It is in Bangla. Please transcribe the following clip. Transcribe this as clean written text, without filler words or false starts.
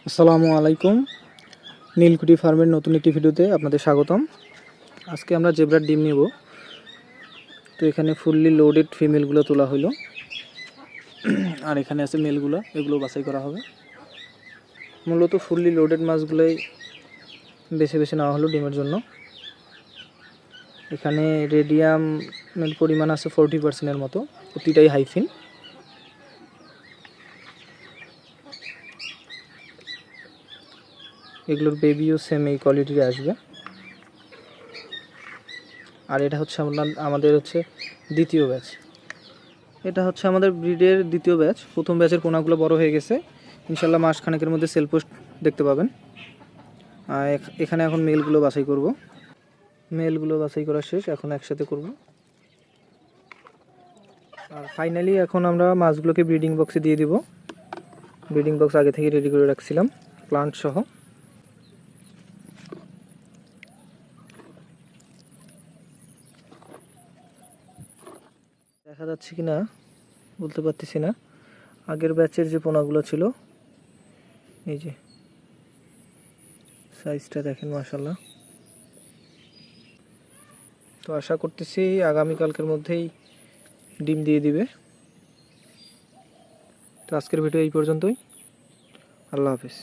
আসসালামু আলাইকুম। নীলকুঠি ফার্মের নতুন একটি ভিডিওতে আপনাদের স্বাগতম। আজকে আমরা জেব্রার ডিম নেব। তো এখানে ফুললি লোডেড ফিমেলগুলো তোলা হলো, আর এখানে আছে মেলগুলো, এগুলো বাছাই করা হবে। মূলত ফুললি লোডেড মাছগুলোই বেছে বেছে নেওয়া হলো ডিমের জন্য। এখানে রেডিয়ামের পরিমাণ আছে 40% মতো, প্রতিটাই হাইফিন। এগুলোর বেবিও সেম এই কোয়ালিটির আসবে। আর এটা হচ্ছে আমাদের দ্বিতীয় ব্যাচ। এটা হচ্ছে আমাদের ব্রিডের দ্বিতীয় ব্যাচ। প্রথম ব্যাচের পোনাগুলো বড় হয়ে গেছে, ইনশাল্লাহ মাস খানেকের মধ্যে সেল পোস্ট দেখতে পাবেন। আর এখানে এখন মেলগুলো বাছাই করব। মেলগুলো বাছাই করা শেষ, এখন একসাথে করব। আর ফাইনালি এখন আমরা মাছগুলোকে ব্রিডিং বক্সে দিয়ে দিব। ব্রিডিং বক্স আগে থেকে রেডি করে রাখছিলাম প্লান্ট সহ। দেখা যাচ্ছে কি না বলতে পারতেছি না। আগের ব্যাচের যে পোনাগুলো ছিল, এই যে সাইজটা দেখেন, মাশাআল্লাহ। তো আশা করতেছি আগামীকালকের মধ্যেই ডিম দিয়ে দিবে। তো আজকের ভিডিও এই পর্যন্তই। আল্লাহ হাফেজ।